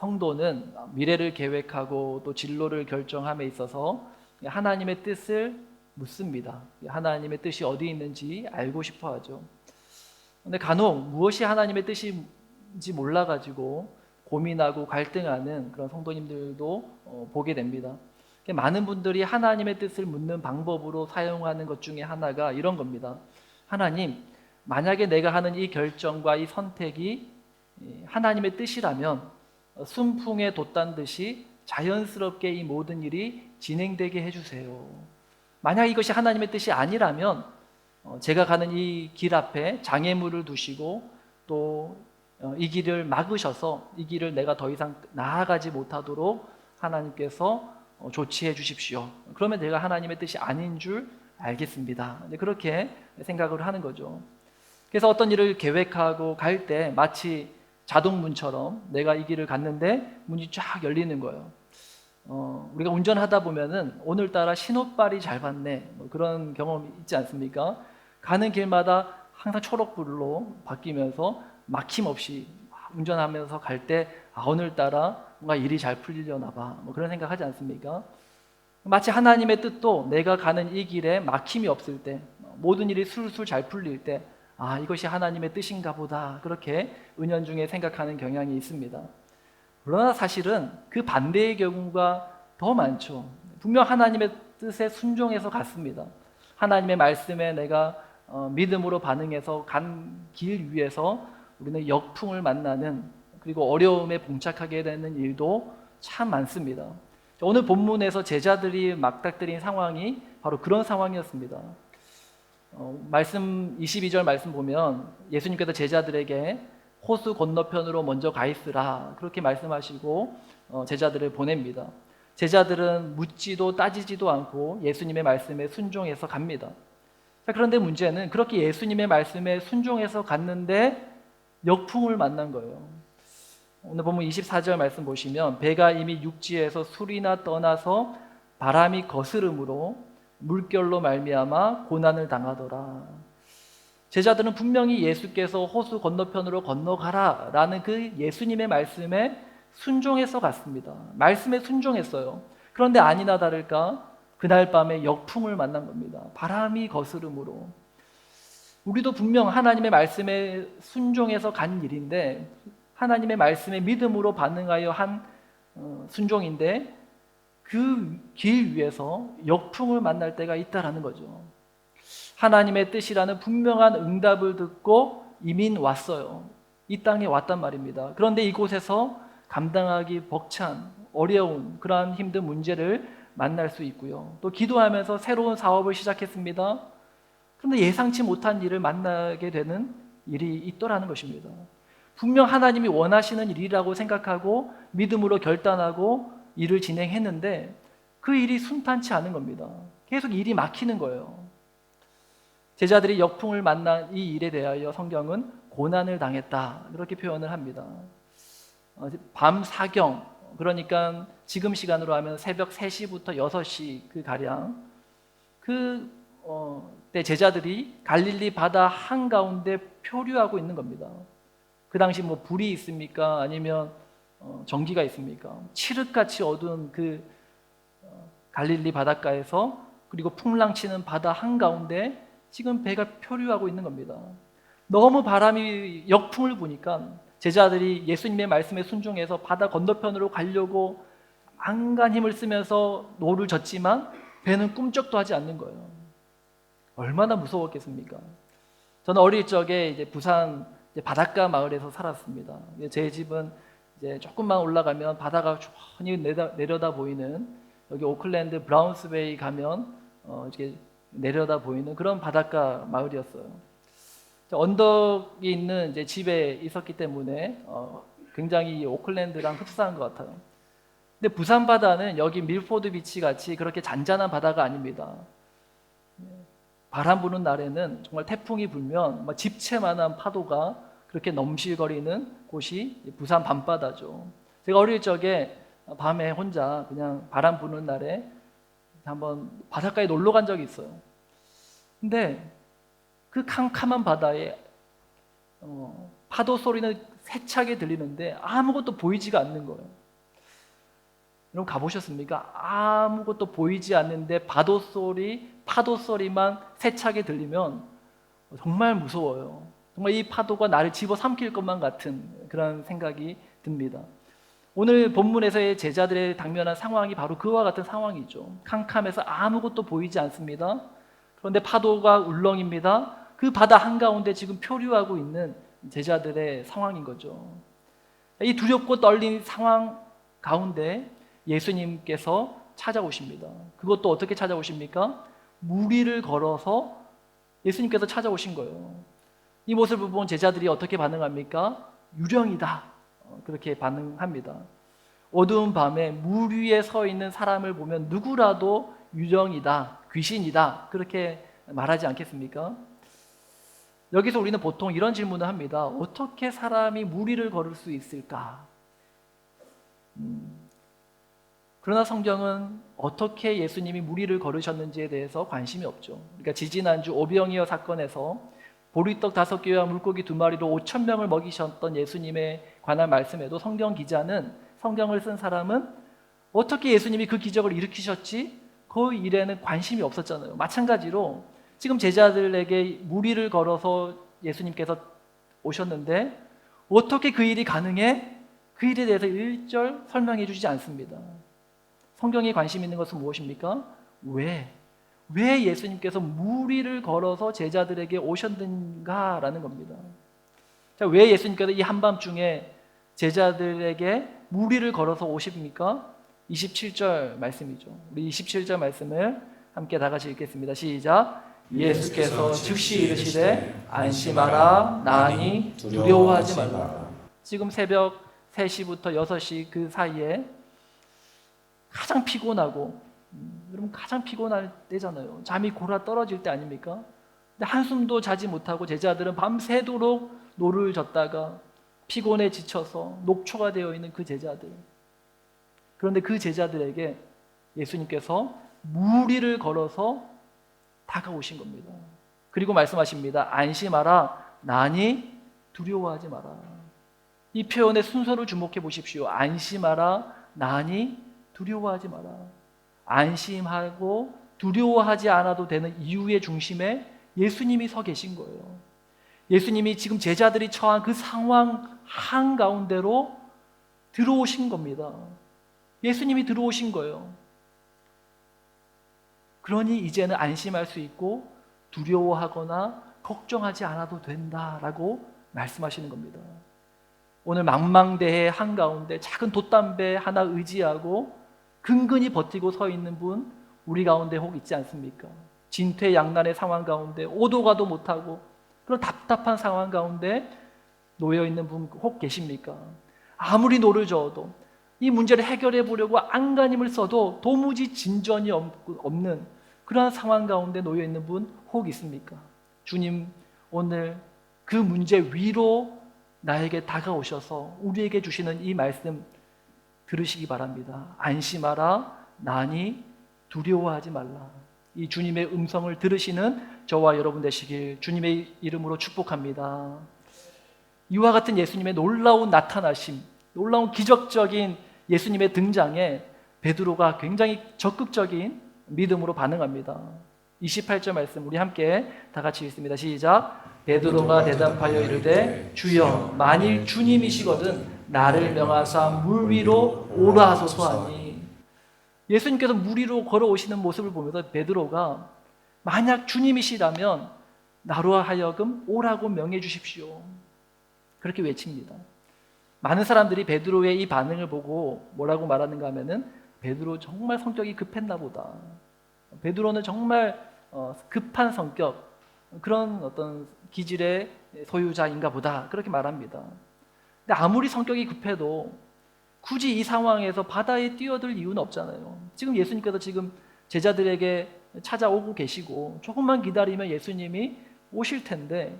성도는 미래를 계획하고 또 진로를 결정함에 있어서 하나님의 뜻을 묻습니다. 하나님의 뜻이 어디 있는지 알고 싶어 하죠. 근데 간혹 무엇이 하나님의 뜻인지 몰라가지고 고민하고 갈등하는 그런 성도님들도 보게 됩니다. 많은 분들이 하나님의 뜻을 묻는 방법으로 사용하는 것 중에 하나가 이런 겁니다. 하나님, 만약에 내가 하는 이 결정과 이 선택이 하나님의 뜻이라면 순풍에 돛단 듯이 자연스럽게 이 모든 일이 진행되게 해주세요. 만약 이것이 하나님의 뜻이 아니라면 제가 가는 이 길 앞에 장애물을 두시고 또 이 길을 막으셔서 이 길을 내가 더 이상 나아가지 못하도록 하나님께서 조치해 주십시오. 그러면 내가 하나님의 뜻이 아닌 줄 알겠습니다. 그렇게 생각을 하는 거죠. 그래서 어떤 일을 계획하고 갈 때 마치 자동문처럼 내가 이 길을 갔는데 문이 쫙 열리는 거예요. 우리가 운전하다 보면은 오늘따라 신호빨이 잘 봤네, 그런 경험이 있지 않습니까? 가는 길마다 항상 초록불로 바뀌면서 막힘없이 운전하면서 갈 때 오늘따라 뭔가 일이 잘 풀리려나 봐, 그런 생각하지 않습니까? 마치 하나님의 뜻도 내가 가는 이 길에 막힘이 없을 때, 모든 일이 술술 잘 풀릴 때 이것이 하나님의 뜻인가 보다, 그렇게 은연중에 생각하는 경향이 있습니다. 그러나 사실은 그 반대의 경우가 더 많죠. 분명 하나님의 뜻에 순종해서 갔습니다. 하나님의 말씀에 내가 믿음으로 반응해서 간 길 위에서 우리는 역풍을 만나는, 그리고 어려움에 봉착하게 되는 일도 참 많습니다. 오늘 본문에서 제자들이 맞닥뜨린 상황이 바로 그런 상황이었습니다. 말씀 22절 말씀 보면 예수님께서 제자들에게 호수 건너편으로 먼저 가 있으라, 그렇게 말씀하시고 제자들을 보냅니다. 제자들은 묻지도 따지지도 않고 예수님의 말씀에 순종해서 갑니다. 그런데 문제는 그렇게 예수님의 말씀에 순종해서 갔는데 역풍을 만난 거예요. 오늘 보면 24절 말씀 보시면 배가 이미 육지에서 술이나 떠나서 바람이 거스름으로 물결로 말미암아 고난을 당하더라. 제자들은 분명히 예수께서 호수 건너편으로 건너가라 라는 그 예수님의 말씀에 순종해서 갔습니다. 말씀에 순종했어요. 그런데 아니나 다를까 그날 밤에 역풍을 만난 겁니다. 바람이 거스름으로. 우리도 분명 하나님의 말씀에 순종해서 간 일인데, 하나님의 말씀에 믿음으로 반응하여 한 순종인데, 그 길 위에서 역풍을 만날 때가 있다라는 거죠. 하나님의 뜻이라는 분명한 응답을 듣고 이민 왔어요. 이 땅에 왔단 말입니다. 그런데 이곳에서 감당하기 벅찬 어려운 그러한 힘든 문제를 만날 수 있고요. 또 기도하면서 새로운 사업을 시작했습니다. 그런데 예상치 못한 일을 만나게 되는 일이 있더라는 것입니다. 분명 하나님이 원하시는 일이라고 생각하고 믿음으로 결단하고 일을 진행했는데 그 일이 순탄치 않은 겁니다. 계속 일이 막히는 거예요. 제자들이 역풍을 만난 이 일에 대하여 성경은 고난을 당했다, 이렇게 표현을 합니다. 밤 사경, 그러니까 지금 시간으로 하면 새벽 3시부터 6시 그 가량, 그때 제자들이 갈릴리 바다 한가운데 표류하고 있는 겁니다. 그 당시 불이 있습니까? 아니면 전기가 있습니까? 칠흑같이 어두운 그 갈릴리 바닷가에서, 그리고 풍랑치는 바다 한가운데 지금 배가 표류하고 있는 겁니다. 너무 바람이 역풍을 부니까 제자들이 예수님의 말씀에 순종해서 바다 건너편으로 가려고 안간 힘을 쓰면서 노를 젓지만 배는 꿈쩍도 하지 않는 거예요. 얼마나 무서웠겠습니까? 저는 어릴 적에 이제 부산 바닷가 마을에서 살았습니다. 제 집은 이제 조금만 올라가면 바다가 훤히 내려다 보이는, 여기 오클랜드 브라운스베이 가면 이렇게 내려다 보이는 그런 바닷가 마을이었어요. 언덕이 있는 이제 집에 있었기 때문에 굉장히 오클랜드랑 흡사한 것 같아요. 근데 부산 바다는 여기 밀포드 비치 같이 그렇게 잔잔한 바다가 아닙니다. 바람 부는 날에는 정말 태풍이 불면 집채만한 파도가 그렇게 넘실거리는 곳이 부산 밤바다죠. 제가 어릴 적에 밤에 혼자 그냥 바람 부는 날에 한번 바닷가에 놀러 간 적이 있어요. 근데 그 캄캄한 바다에 파도 소리는 세차게 들리는데 아무것도 보이지가 않는 거예요. 여러분 가보셨습니까? 아무것도 보이지 않는데 파도 소리만 세차게 들리면 정말 무서워요. 정말 이 파도가 나를 집어삼킬 것만 같은 그런 생각이 듭니다. 오늘 본문에서의 제자들의 당면한 상황이 바로 그와 같은 상황이죠. 캄캄해서 아무것도 보이지 않습니다. 그런데 파도가 울렁입니다. 그 바다 한가운데 지금 표류하고 있는 제자들의 상황인 거죠. 이 두렵고 떨린 상황 가운데 예수님께서 찾아오십니다. 그것도 어떻게 찾아오십니까? 무리를 걸어서 예수님께서 찾아오신 거예요. 이 모습을 본 제자들이 어떻게 반응합니까? 유령이다. 그렇게 반응합니다. 어두운 밤에 물 위에 서 있는 사람을 보면 누구라도 유령이다, 귀신이다 그렇게 말하지 않겠습니까? 여기서 우리는 보통 이런 질문을 합니다. 어떻게 사람이 물 위를 걸을 수 있을까? 그러나 성경은 어떻게 예수님이 물 위를 걸으셨는지에 대해서 관심이 없죠. 그러니까 지지난주 오병이어 사건에서 보리떡 5개와 물고기 2마리로 5,000명을 먹이셨던 예수님에 관한 말씀에도 성경 기자는, 성경을 쓴 사람은 어떻게 예수님이 그 기적을 일으키셨지? 그 일에는 관심이 없었잖아요. 마찬가지로 지금 제자들에게 물 위를 걸어서 예수님께서 오셨는데 어떻게 그 일이 가능해? 그 일에 대해서 일절 설명해 주지 않습니다. 성경에 관심 있는 것은 무엇입니까? 왜 예수님께서 물 위를 걸어서 제자들에게 오셨는가라는 겁니다. 자, 왜 예수님께서 이 한밤중에 제자들에게 물 위를 걸어서 오십니까? 27절 말씀이죠. 우리 27절 말씀을 함께 다 같이 읽겠습니다. 시작. 예수께서 즉시 이르시되 안심하라 나니 두려워하지 말라. 지금 새벽 3시부터 6시 그 사이에 가장 피곤하고, 여러분 가장 피곤할 때잖아요. 잠이 골아 떨어질 때 아닙니까? 근데 한숨도 자지 못하고 제자들은 밤새도록 노를 젓다가 피곤에 지쳐서 녹초가 되어 있는 그 제자들. 그런데 그 제자들에게 예수님께서 물 위를 걸어서 다가오신 겁니다. 그리고 말씀하십니다. 안심하라 나니 두려워하지 마라. 이 표현의 순서를 주목해 보십시오. 안심하라 나니 두려워하지 마라. 안심하고 두려워하지 않아도 되는 이유의 중심에 예수님이 서 계신 거예요. 예수님이 지금 제자들이 처한 그 상황 한가운데로 들어오신 겁니다. 예수님이 들어오신 거예요. 그러니 이제는 안심할 수 있고 두려워하거나 걱정하지 않아도 된다라고 말씀하시는 겁니다. 오늘 망망대해 한가운데 작은 돛담배 하나 의지하고 근근히 버티고 서 있는 분 우리 가운데 혹 있지 않습니까? 진퇴양난의 상황 가운데 오도 가도 못하고 그런 답답한 상황 가운데 놓여 있는 분 혹 계십니까? 아무리 노를 저어도 이 문제를 해결해 보려고 안간힘을 써도 도무지 진전이 없는 그러한 상황 가운데 놓여 있는 분 혹 있습니까? 주님 오늘 그 문제 위로 나에게 다가오셔서 우리에게 주시는 이 말씀 들으시기 바랍니다. 안심하라 나니 두려워하지 말라. 이 주님의 음성을 들으시는 저와 여러분 되시길 주님의 이름으로 축복합니다. 이와 같은 예수님의 놀라운 나타나심, 놀라운 기적적인 예수님의 등장에 베드로가 굉장히 적극적인 믿음으로 반응합니다. 28절 말씀 우리 함께 다 같이 읽습니다. 시작. 베드로가 대답하여 이르되 주여 만일 주님이시거든 나를 명하사 물 위로 오라 하소서 하니. 예수님께서 물 위로 걸어오시는 모습을 보면서 베드로가 만약 주님이시라면 나로 하여금 오라고 명해 주십시오 그렇게 외칩니다. 많은 사람들이 베드로의 이 반응을 보고 뭐라고 말하는가 하면은 베드로 정말 성격이 급했나 보다. 베드로는 정말 급한 성격, 그런 어떤 기질의 소유자인가 보다 그렇게 말합니다. 근데 아무리 성격이 급해도 굳이 이 상황에서 바다에 뛰어들 이유는 없잖아요. 지금 예수님께서 지금 제자들에게 찾아오고 계시고 조금만 기다리면 예수님이 오실 텐데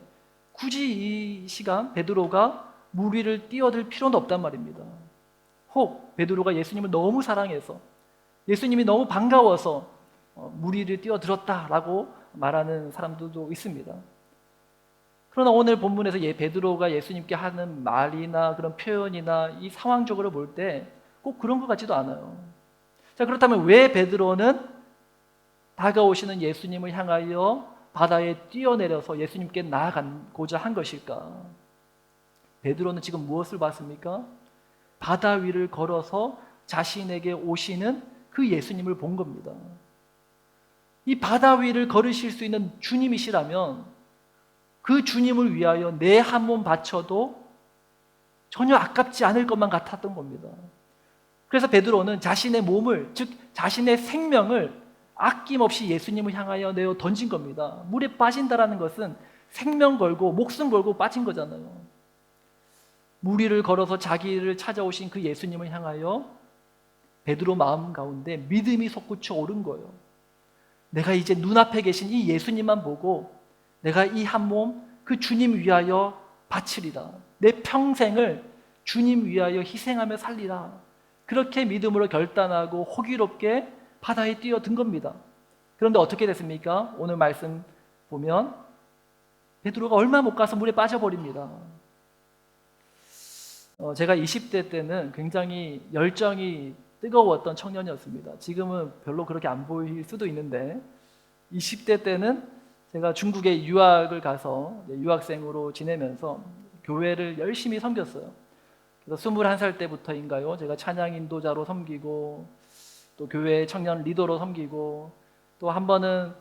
굳이 이 시간 베드로가 물 위를 뛰어들 필요는 없단 말입니다. 혹 베드로가 예수님을 너무 사랑해서 예수님이 너무 반가워서 물 위를 뛰어들었다라고 말하는 사람들도 있습니다. 그러나 오늘 본문에서 베드로가 예수님께 하는 말이나 그런 표현이나 이 상황적으로 볼 때 꼭 그런 것 같지도 않아요. 자, 그렇다면 왜 베드로는 다가오시는 예수님을 향하여 바다에 뛰어내려서 예수님께 나아가고자 한 것일까? 베드로는 지금 무엇을 봤습니까? 바다 위를 걸어서 자신에게 오시는 그 예수님을 본 겁니다. 이 바다 위를 걸으실 수 있는 주님이시라면 그 주님을 위하여 내 한 몸 바쳐도 전혀 아깝지 않을 것만 같았던 겁니다. 그래서 베드로는 자신의 몸을, 즉 자신의 생명을 아낌없이 예수님을 향하여 내어 던진 겁니다. 물에 빠진다라는 것은 생명 걸고 목숨 걸고 빠진 거잖아요. 물 위를 걸어서 자기를 찾아오신 그 예수님을 향하여 베드로 마음 가운데 믿음이 솟구쳐 오른 거예요. 내가 이제 눈앞에 계신 이 예수님만 보고 내가 이 한 몸 그 주님 위하여 바치리라. 내 평생을 주님 위하여 희생하며 살리라. 그렇게 믿음으로 결단하고 호기롭게 바다에 뛰어든 겁니다. 그런데 어떻게 됐습니까? 오늘 말씀 보면 베드로가 얼마 못 가서 물에 빠져버립니다. 제가 20대 때는 굉장히 열정이 뜨거웠던 청년이었습니다. 지금은 별로 그렇게 안 보일 수도 있는데 20대 때는 제가 중국에 유학을 가서 유학생으로 지내면서 교회를 열심히 섬겼어요. 그래서 21살 때부터인가요? 제가 찬양 인도자로 섬기고 또 교회 청년 리더로 섬기고 또 한 번은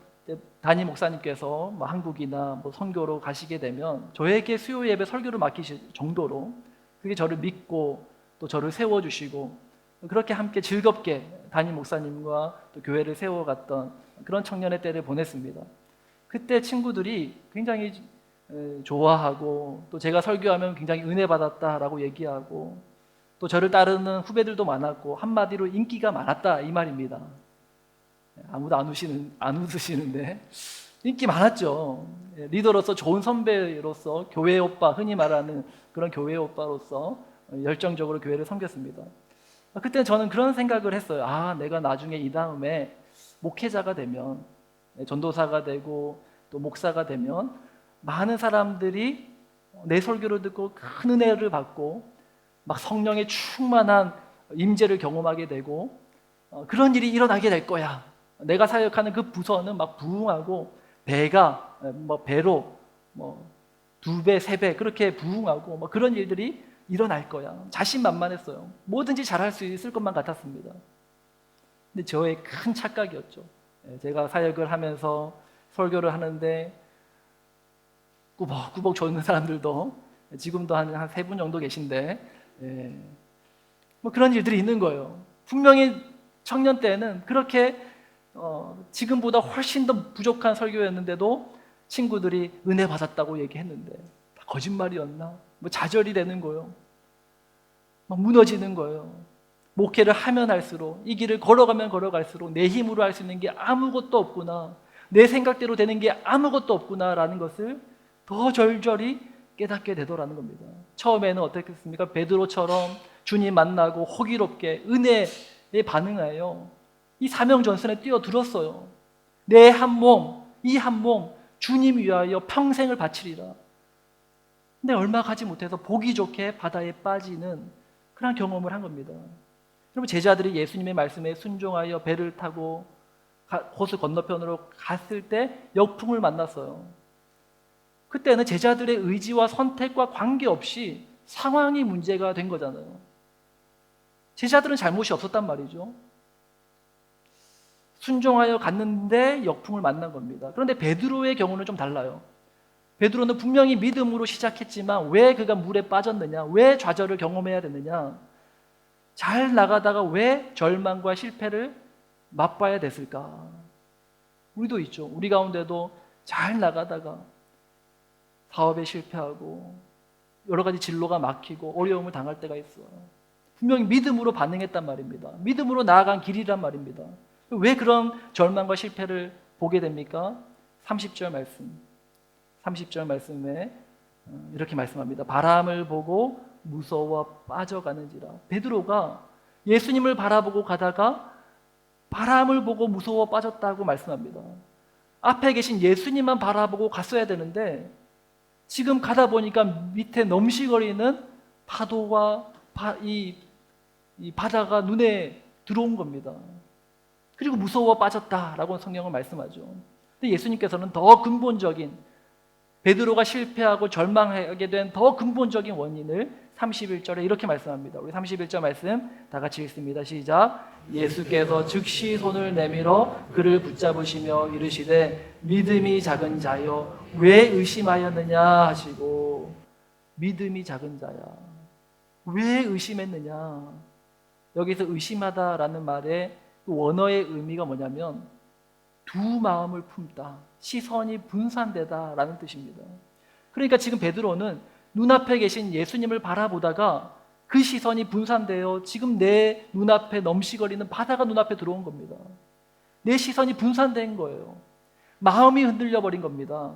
담임 목사님께서 한국이나 선교로 가시게 되면 저에게 수요 예배 설교를 맡기실 정도로 그게 저를 믿고 또 저를 세워주시고 그렇게 함께 즐겁게 담임 목사님과 또 교회를 세워갔던 그런 청년의 때를 보냈습니다. 그때 친구들이 굉장히 좋아하고 또 제가 설교하면 굉장히 은혜 받았다라고 얘기하고 또 저를 따르는 후배들도 많았고 한마디로 인기가 많았다 이 말입니다. 아무도 안 웃으시는데 인기 많았죠. 리더로서 좋은 선배로서 교회 오빠, 흔히 말하는 그런 교회 오빠로서 열정적으로 교회를 섬겼습니다. 그때 저는 그런 생각을 했어요. 내가 나중에 이 다음에 목회자가 되면 전도사가 되고 또 목사가 되면 많은 사람들이 내 설교를 듣고 큰 은혜를 받고 막 성령의 충만한 임재를 경험하게 되고 그런 일이 일어나게 될 거야. 내가 사역하는 그 부서는 막 부흥하고 배가 배로 2배, 3배 그렇게 부흥하고 그런 일들이 일어날 거야. 자신만만했어요. 뭐든지 잘할 수 있을 것만 같았습니다. 근데 저의 큰 착각이었죠. 제가 사역을 하면서 설교를 하는데 꾸벅꾸벅 졸는 사람들도 지금도 한 3분 정도 계신데 그런 일들이 있는 거예요. 분명히 청년 때는 그렇게 지금보다 훨씬 더 부족한 설교였는데도 친구들이 은혜 받았다고 얘기했는데 다 거짓말이었나? 좌절이 되는 거예요. 막 무너지는 거예요. 목회를 하면 할수록 이 길을 걸어가면 걸어갈수록 내 힘으로 할 수 있는 게 아무것도 없구나. 내 생각대로 되는 게 아무것도 없구나라는 것을 더 절절히 깨닫게 되더라는 겁니다. 처음에는 어떻겠습니까? 베드로처럼 주님 만나고 호기롭게 은혜에 반응하여 이 사명 전선에 뛰어들었어요. 내 한 몸, 이 한 몸 주님 위하여 평생을 바치리라. 근데 얼마 가지 못해서 보기 좋게 바다에 빠지는 그런 경험을 한 겁니다. 여러분, 제자들이 예수님의 말씀에 순종하여 배를 타고 호수 건너편으로 갔을 때 역풍을 만났어요. 그때는 제자들의 의지와 선택과 관계없이 상황이 문제가 된 거잖아요. 제자들은 잘못이 없었단 말이죠. 순종하여 갔는데 역풍을 만난 겁니다. 그런데 베드로의 경우는 좀 달라요. 베드로는 분명히 믿음으로 시작했지만 왜 그가 물에 빠졌느냐? 왜 좌절을 경험해야 됐느냐? 잘 나가다가 왜 절망과 실패를 맛봐야 됐을까? 우리도 있죠. 우리 가운데도 잘 나가다가 사업에 실패하고 여러 가지 진로가 막히고 어려움을 당할 때가 있어요. 분명히 믿음으로 반응했단 말입니다. 믿음으로 나아간 길이란 말입니다. 왜 그런 절망과 실패를 보게 됩니까? 30절 말씀에 이렇게 말씀합니다. 바람을 보고 무서워 빠져가는지라. 베드로가 예수님을 바라보고 가다가 바람을 보고 무서워 빠졌다고 말씀합니다. 앞에 계신 예수님만 바라보고 갔어야 되는데 지금 가다 보니까 밑에 넘실거리는 파도와 이 바다가 눈에 들어온 겁니다. 그리고 무서워 빠졌다라고 성경은 말씀하죠. 근데 예수님께서는 더 근본적인, 베드로가 실패하고 절망하게 된 더 근본적인 원인을 31절에 이렇게 말씀합니다. 우리 31절 말씀 다 같이 읽습니다. 시작. 예수께서 즉시 손을 내밀어 그를 붙잡으시며 이르시되 믿음이 작은 자여 왜 의심하였느냐 하시고, 믿음이 작은 자야, 왜 의심했느냐. 여기서 의심하다라는 말의 원어의 의미가 뭐냐면 두 마음을 품다, 시선이 분산되다라는 뜻입니다. 그러니까 지금 베드로는 눈앞에 계신 예수님을 바라보다가 그 시선이 분산되어 지금 내 눈앞에 넘시거리는 바다가 눈앞에 들어온 겁니다. 내 시선이 분산된 거예요. 마음이 흔들려 버린 겁니다.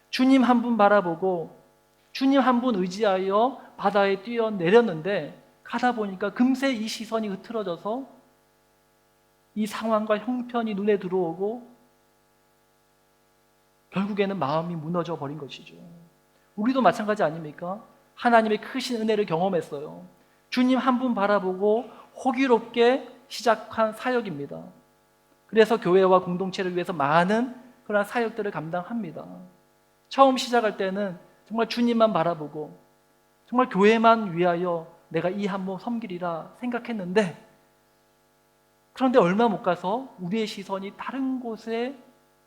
주님 한 분 바라보고 주님 한 분 의지하여 바다에 뛰어내렸는데 가다 보니까 금세 이 시선이 흐트러져서 이 상황과 형편이 눈에 들어오고 결국에는 마음이 무너져 버린 것이죠. 우리도 마찬가지 아닙니까? 하나님의 크신 은혜를 경험했어요. 주님 한 분 바라보고 호기롭게 시작한 사역입니다. 그래서 교회와 공동체를 위해서 많은 그런 사역들을 감당합니다. 처음 시작할 때는 정말 주님만 바라보고 정말 교회만 위하여 내가 이 한 몸 섬기리라 생각했는데, 그런데 얼마 못 가서 우리의 시선이 다른 곳에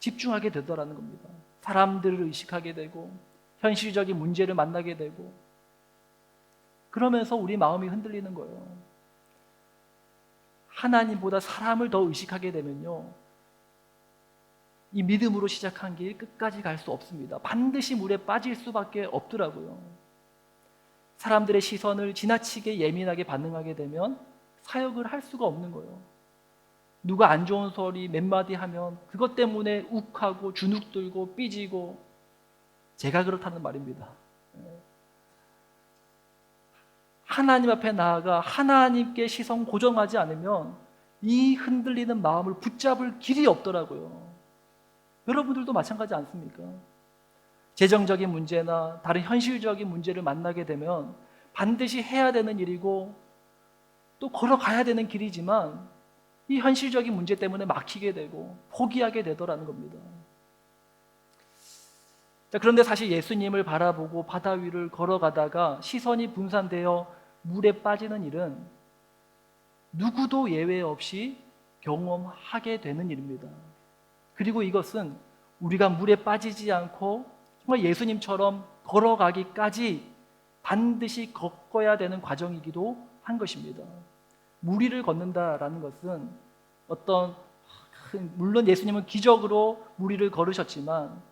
집중하게 되더라는 겁니다. 사람들을 의식하게 되고 현실적인 문제를 만나게 되고, 그러면서 우리 마음이 흔들리는 거예요. 하나님보다 사람을 더 의식하게 되면요, 이 믿음으로 시작한 길 끝까지 갈 수 없습니다. 반드시 물에 빠질 수밖에 없더라고요. 사람들의 시선을 지나치게 예민하게 반응하게 되면 사역을 할 수가 없는 거예요. 누가 안 좋은 소리 몇 마디 하면 그것 때문에 욱하고 주눅들고 삐지고, 제가 그렇다는 말입니다. 하나님 앞에 나아가 하나님께 시선 고정하지 않으면 이 흔들리는 마음을 붙잡을 길이 없더라고요. 여러분들도 마찬가지 않습니까? 재정적인 문제나 다른 현실적인 문제를 만나게 되면 반드시 해야 되는 일이고 또 걸어가야 되는 길이지만 이 현실적인 문제 때문에 막히게 되고 포기하게 되더라는 겁니다. 자, 그런데 사실 예수님을 바라보고 바다 위를 걸어가다가 시선이 분산되어 물에 빠지는 일은 누구도 예외 없이 경험하게 되는 일입니다. 그리고 이것은 우리가 물에 빠지지 않고 정말 예수님처럼 걸어가기까지 반드시 겪어야 되는 과정이기도 한 것입니다. 물 위를 걷는다라는 것은 물론 예수님은 기적으로 물 위를 걸으셨지만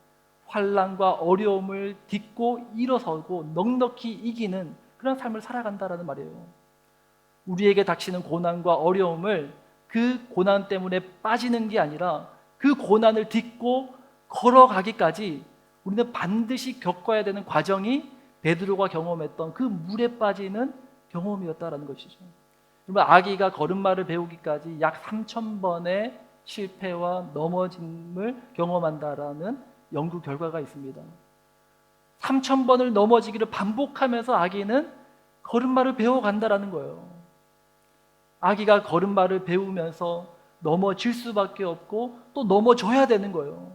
환난과 어려움을 딛고 일어서고 넉넉히 이기는 그런 삶을 살아간다라는 말이에요. 우리에게 닥치는 고난과 어려움을 그 고난 때문에 빠지는 게 아니라 그 고난을 딛고 걸어가기까지 우리는 반드시 겪어야 되는 과정이 베드로가 경험했던 그 물에 빠지는 경험이었다라는 것이죠. 여러분, 아기가 걸음마를 배우기까지 약 3,000번의 실패와 넘어짐을 경험한다라는 연구 결과가 있습니다. 3,000번을 넘어지기를 반복하면서 아기는 걸음마를 배워간다라는 거예요. 아기가 걸음마를 배우면서 넘어질 수밖에 없고 또 넘어져야 되는 거예요.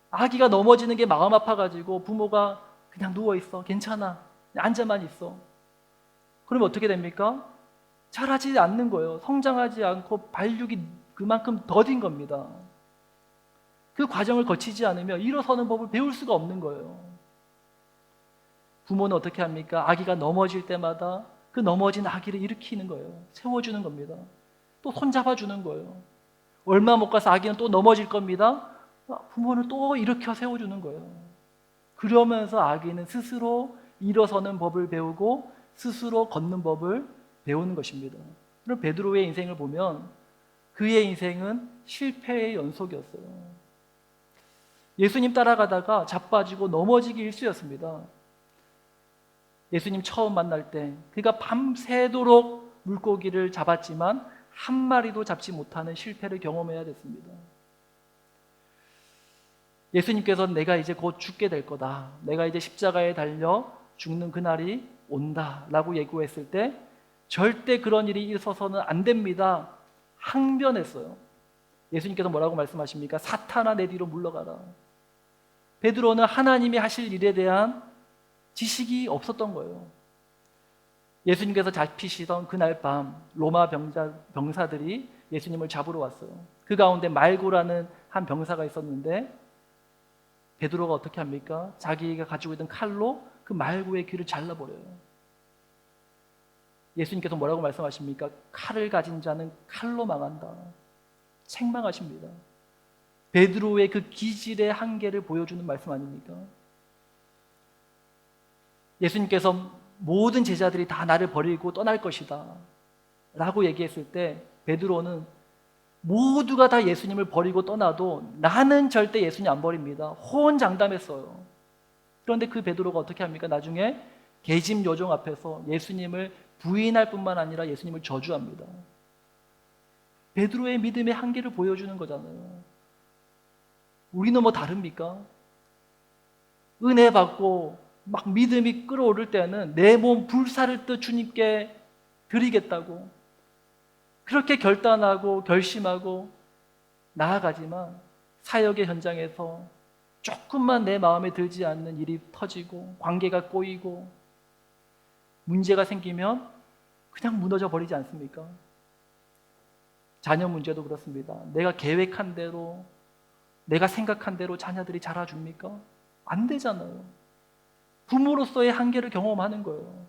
아기가 넘어지는 게 마음 아파가지고 부모가 그냥 누워있어, 괜찮아, 앉아만 있어. 그러면 어떻게 됩니까? 자라지 않는 거예요. 성장하지 않고 발육이 그만큼 더딘 겁니다. 그 과정을 거치지 않으면 일어서는 법을 배울 수가 없는 거예요. 부모는 어떻게 합니까? 아기가 넘어질 때마다 그 넘어진 아기를 일으키는 거예요. 세워주는 겁니다. 또 손잡아주는 거예요. 얼마 못 가서 아기는 또 넘어질 겁니다. 부모는 또 일으켜 세워주는 거예요. 그러면서 아기는 스스로 일어서는 법을 배우고 스스로 걷는 법을 배우는 것입니다. 그럼 베드로의 인생을 보면 그의 인생은 실패의 연속이었어요. 예수님 따라가다가 자빠지고 넘어지기 일쑤였습니다. 예수님 처음 만날 때 그가 밤새도록 물고기를 잡았지만 한 마리도 잡지 못하는 실패를 경험해야 됐습니다. 예수님께서 내가 이제 곧 죽게 될 거다, 내가 이제 십자가에 달려 죽는 그날이 온다 라고 예고했을 때 절대 그런 일이 있어서는 안 됩니다, 항변했어요. 예수님께서 뭐라고 말씀하십니까? 사탄아, 내 뒤로 물러가라. 베드로는 하나님이 하실 일에 대한 지식이 없었던 거예요. 예수님께서 잡히시던 그날 밤 로마 병사들이 예수님을 잡으러 왔어요. 그 가운데 말고라는 한 병사가 있었는데 베드로가 어떻게 합니까? 자기가 가지고 있던 칼로 그 말고의 귀를 잘라버려요. 예수님께서 뭐라고 말씀하십니까? 칼을 가진 자는 칼로 망한다, 책망하십니다. 베드로의 그 기질의 한계를 보여주는 말씀 아닙니까? 예수님께서 모든 제자들이 다 나를 버리고 떠날 것이다 라고 얘기했을 때 베드로는 모두가 다 예수님을 버리고 떠나도 나는 절대 예수님 안 버립니다, 호언장담했어요. 그런데 그 베드로가 어떻게 합니까? 나중에 계집 요정 앞에서 예수님을 부인할 뿐만 아니라 예수님을 저주합니다. 베드로의 믿음의 한계를 보여주는 거잖아요. 우리는 뭐 다릅니까? 은혜 받고 막 믿음이 끌어오를 때는 내 몸 불사를 듯 주님께 드리겠다고 그렇게 결단하고 결심하고 나아가지만 사역의 현장에서 조금만 내 마음에 들지 않는 일이 터지고 관계가 꼬이고 문제가 생기면 그냥 무너져 버리지 않습니까? 자녀 문제도 그렇습니다. 내가 계획한 대로, 내가 생각한 대로 자녀들이 자라줍니까? 안 되잖아요. 부모로서의 한계를 경험하는 거예요.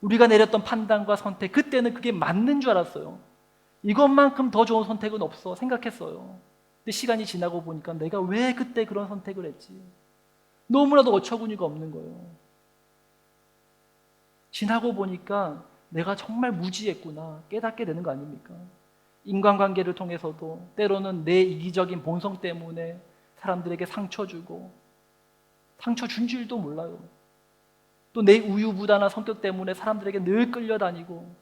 우리가 내렸던 판단과 선택, 그때는 그게 맞는 줄 알았어요. 이것만큼 더 좋은 선택은 없어 생각했어요. 근데 시간이 지나고 보니까 내가 왜 그때 그런 선택을 했지? 너무나도 어처구니가 없는 거예요. 지나고 보니까 내가 정말 무지했구나 깨닫게 되는 거 아닙니까? 인간관계를 통해서도 때로는 내 이기적인 본성 때문에 사람들에게 상처 주고 상처 준 줄도 몰라요. 또 내 우유부단한 성격 때문에 사람들에게 늘 끌려다니고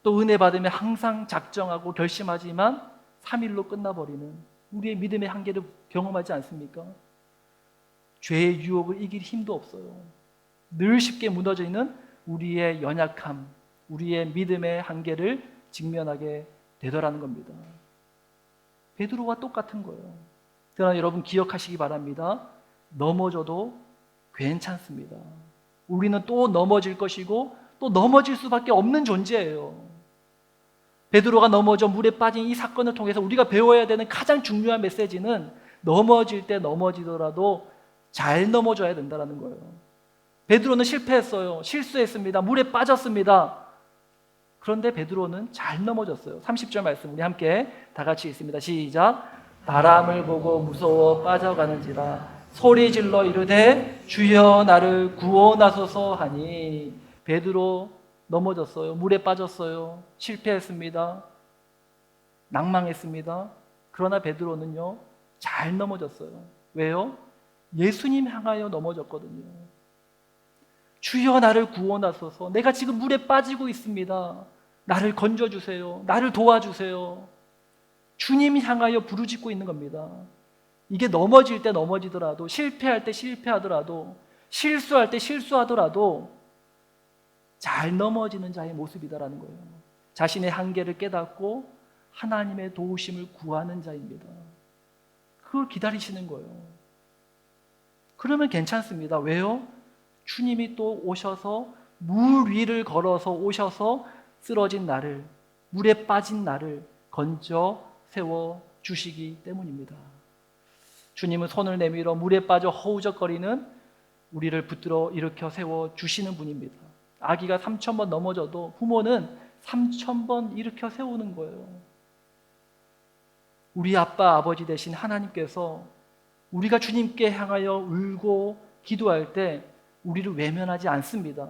또 은혜 받으면 항상 작정하고 결심하지만 3일로 끝나버리는 우리의 믿음의 한계를 경험하지 않습니까? 죄의 유혹을 이길 힘도 없어요. 늘 쉽게 무너져 있는 우리의 연약함, 우리의 믿음의 한계를 직면하게 되더라는 겁니다. 베드로와 똑같은 거예요. 그러나 여러분 기억하시기 바랍니다. 넘어져도 괜찮습니다. 우리는 또 넘어질 것이고 또 넘어질 수밖에 없는 존재예요. 베드로가 넘어져 물에 빠진 이 사건을 통해서 우리가 배워야 되는 가장 중요한 메시지는 넘어질 때 넘어지더라도 잘 넘어져야 된다는 거예요. 베드로는 실패했어요. 실수했습니다. 물에 빠졌습니다. 그런데 베드로는 잘 넘어졌어요. 30절 말씀 우리 함께 다 같이 읽습니다. 시작. 바람을 보고 무서워 빠져가는지라 소리 질러 이르되 주여 나를 구원하소서 하니 베드로 넘어졌어요. 물에 빠졌어요. 실패했습니다. 낭망했습니다. 그러나 베드로는요 잘 넘어졌어요. 왜요? 예수님 향하여 넘어졌거든요. 주여 나를 구원하소서. 내가 지금 물에 빠지고 있습니다. 나를 건져주세요. 나를 도와주세요. 주님 향하여 부르짖고 있는 겁니다. 이게 넘어질 때 넘어지더라도 실패할 때 실패하더라도 실수할 때 실수하더라도 잘 넘어지는 자의 모습이다라는 거예요. 자신의 한계를 깨닫고 하나님의 도우심을 구하는 자입니다. 그걸 기다리시는 거예요. 그러면 괜찮습니다. 왜요? 주님이 또 오셔서 물 위를 걸어서 오셔서 쓰러진 나를, 물에 빠진 나를 건져 세워 주시기 때문입니다. 주님은 손을 내밀어 물에 빠져 허우적거리는 우리를 붙들어 일으켜 세워 주시는 분입니다. 아기가 3,000번 넘어져도 부모는 3,000번 일으켜 세우는 거예요. 우리 아빠 아버지 되신 하나님께서 우리가 주님께 향하여 울고 기도할 때 우리를 외면하지 않습니다.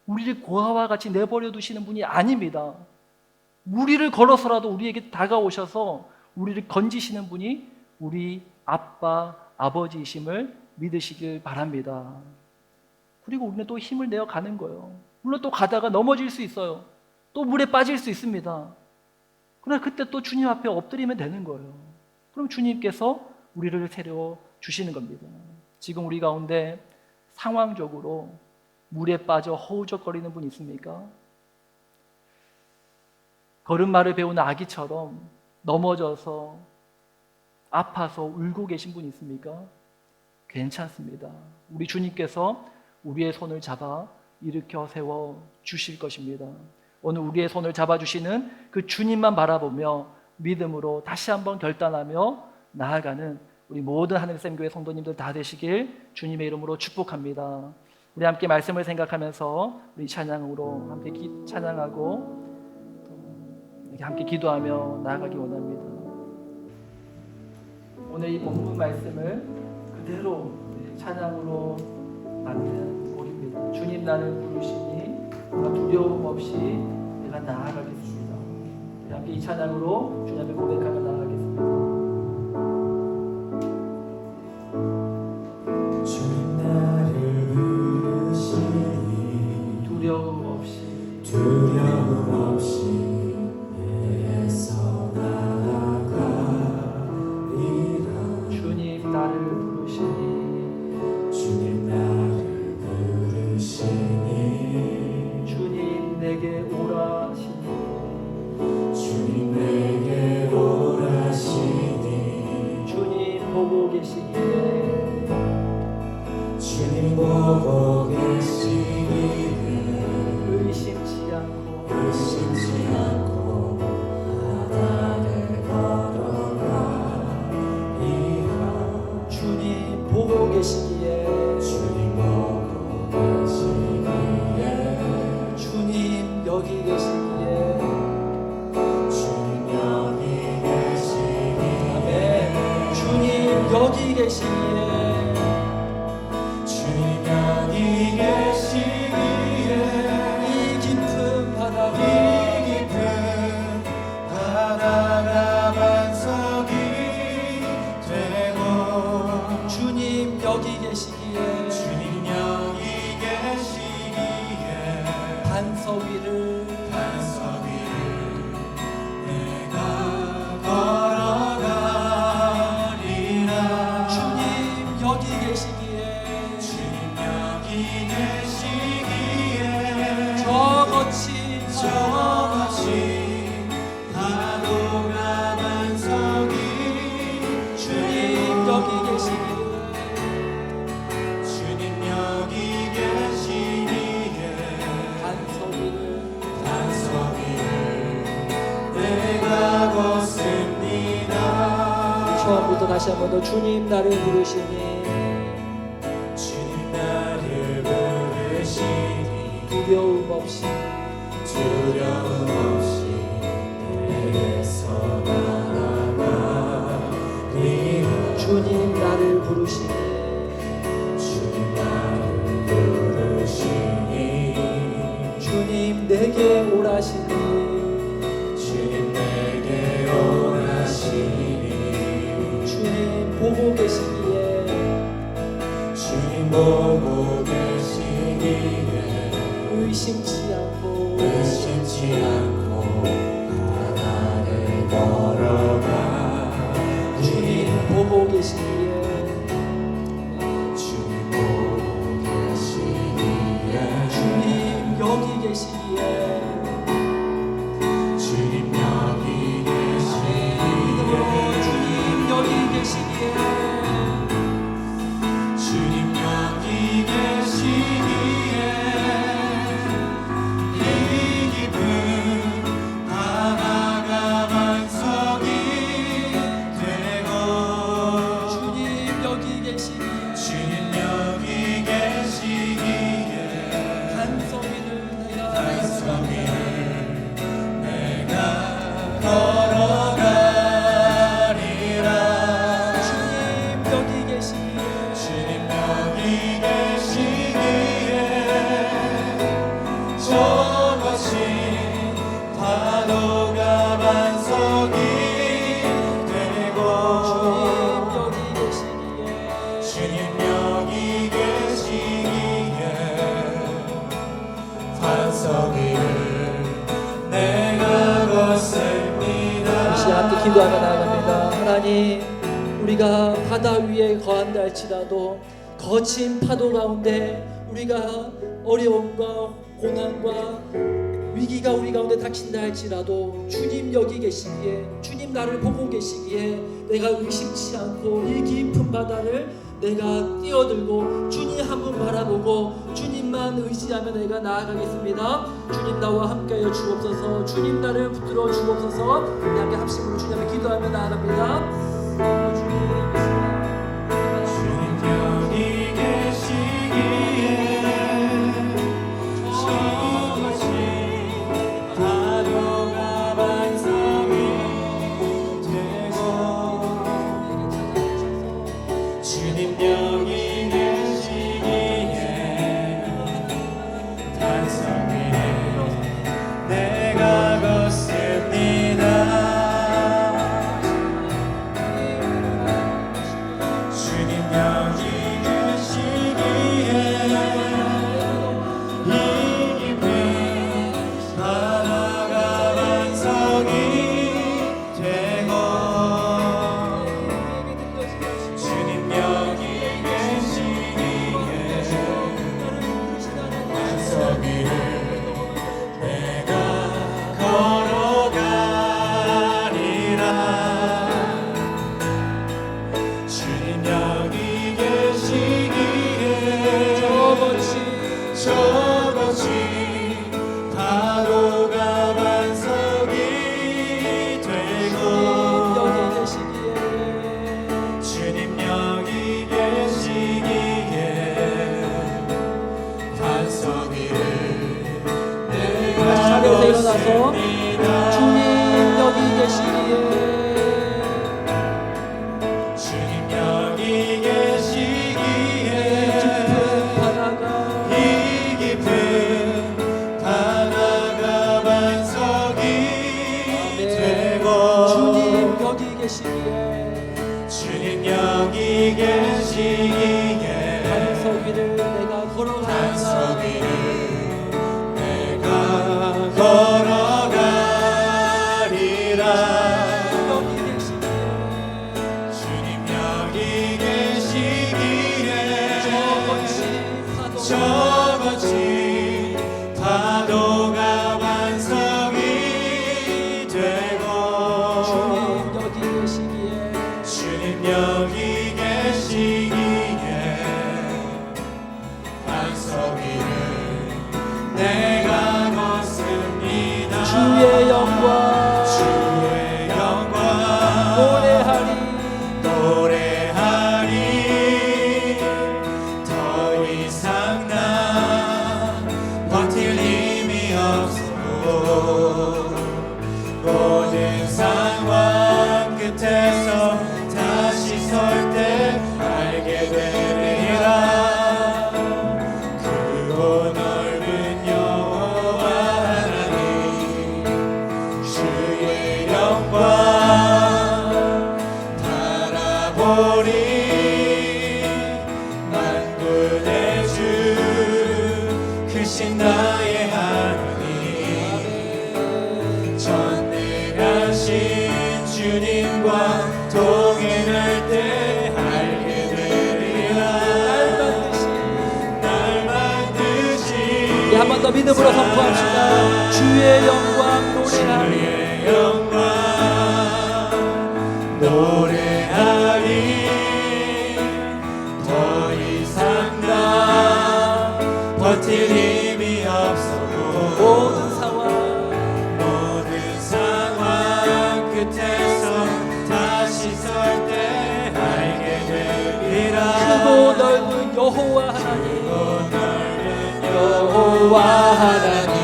우리를 고아와 같이 내버려 두시는 분이 아닙니다. 무리를 걸어서라도 우리에게 다가오셔서 우리를 건지시는 분이 우리 아빠, 아버지이심을 믿으시길 바랍니다. 그리고 우리는 또 힘을 내어 가는 거예요. 물론 또 가다가 넘어질 수 있어요. 또 물에 빠질 수 있습니다. 그러나 그때 또 주님 앞에 엎드리면 되는 거예요. 그럼 주님께서 우리를 세려 주시는 겁니다. 지금 우리 가운데 상황적으로 물에 빠져 허우적거리는 분 있습니까? 걸음마를 배우는 아기처럼 넘어져서 아파서 울고 계신 분 있습니까? 괜찮습니다. 우리 주님께서 우리의 손을 잡아 일으켜 세워 주실 것입니다. 오늘 우리의 손을 잡아주시는 그 주님만 바라보며 믿음으로 다시 한번 결단하며 나아가는 우리 모든 하늘샘교회 성도님들 다 되시길 주님의 이름으로 축복합니다. 우리 함께 말씀을 생각하면서 우리 찬양으로 함께 찬양하고 또 함께 기도하며 나아가기 원합니다. 오늘 이 본문 말씀을 그대로 찬양으로 만든 곡입니다. 주님 나를 부르시니 두려움 없이 내가 나아가겠습니다. 우리 함께 이 찬양으로 주님 앞에 고백하며 나아가겠습니다. 주님 나를 부르시니 두려움 없이 내서 나아가리라. 주님 나를 부르시니 주님 나를 부르시니 주님 내게 오라시니 주님 내게 오라시니 주님 보고 계시기에 주님 보고 계시기에 의심치 않고 바다를 걸어가리라. 주님 보고 계시기에 주님 여기 계시기에 아멘. 주님 여기 계시기에 이 깊은 바다가 반석이 되고 주님 여기 계시기에 주님 여기 계시기에 반석 위를 내가 걸어가리라. 주님 여기 계시기에 저 거친 파도가 반석이 주님 여기 계시기에 주님 여기 계시기에 반석 위를 내가 걷습니다. 처음부터 다시 한 번 더 주님 나를 부르시니 주님 나를 부르시니 두려움 없이 내게서 나아가리라. 주님 나를 부르시니 주님 나를 부르시니 주님 내게 오라시니 주님 내게 오라시니 주님 보고 계시기에 주님 보고 계시기에 의심치 않고 바다를 걸어가. 주님 보고 계시기에 주님 보고 계시기에 주님 여기 계시기에 주님 여기 계시기에 주님 여기 계시기에 주님 여기 계시기에 이 깊은 바다가 반석이 되고 주님 여기 계시기에 주님 여기 계시기에 반석 위를 내가 걸어가리라. 주님 여기 계시기에 주님 여기 계시기에 저 거친 파도가 반석이 되고 주님 여기 계시기에 반석 위를 내가 걷습니다. 기도하며 나아갑니다. 하나님, 우리가 바다 위에 거한다 할지라도 거친 파도 가운데 우리가 어려움과 고난과 위기가 우리 가운데 닥친다 할지라도 주님 여기 계시기에, 주님 나를 보고 계시기에 내가 의심치 않고 이 깊은 바다를 내가 뛰어들고 주님 한 분 바라보고 주님만 의지하며 내가 나아가겠습니다. 주님 나와 함께하여 주옵소서. 주님 나를 붙들어 주옵소서. 우리 함께 합심으로 주님 앞에 기도하며 나아갑니다. 주님 여기 계시기에 저것이 파도가 반성이 되고 주님 여기 계시기에 반성 위에 내가 걷습니다. 주님 여기 계시기에 이 깊은 바다가 반성이 되고 주님 여기 계시기에 반석 위를 내가 걸어가리라. 주님 여기 계시기에 저것이 파도가 반석이 되고 주님 여기 계시기에 반석 위를 내가 자리에서 일어나서 걷습니다. 주님 여기 계시기에 주님 여기 계시기에 깊은 바다가 이 깊은 바다가 반석이 되고 주님 여기 계시기에 주님 여기 계시기에 반석 위를 내가 반석 걸어가리라. 위를 내가 걸어가리라. 여기 계시기에 주님 여기 계시기에 저것이 파도가 반석이 되고 주님 여기 계시기에 주님 여기 계시기에 반석 위를 내가 걷습니다. 주의 영광 주의 영광 노래하리. 노래하리. 더 이상 나 버틸 힘이 없어 모든 상황 끝에서 다시 설 때 알게 되리라. 크고 넓은 여호와 하나님 주의 영광 바라보리. 만군의 주 크신 나의 하나님 전능하신 주님과 동행할 때 알게 되리라. 날 만드신 한 번 더 믿음으로 선포합시다. 주의 영광 노래하리. 주의 영광 노래하리. 더 이상 나 버틸 힘이 없어 모든 상황 끝에서 다시 설 때 알게 되리라. 크고 넓은 여호와 하나님 여호와 하나님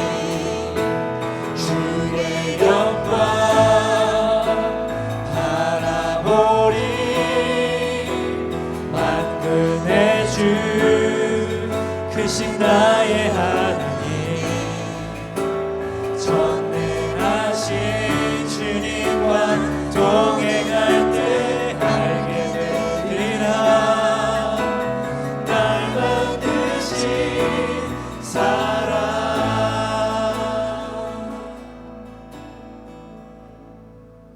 주의 영광 바라보리. 만군의 주 크신 나의 하나님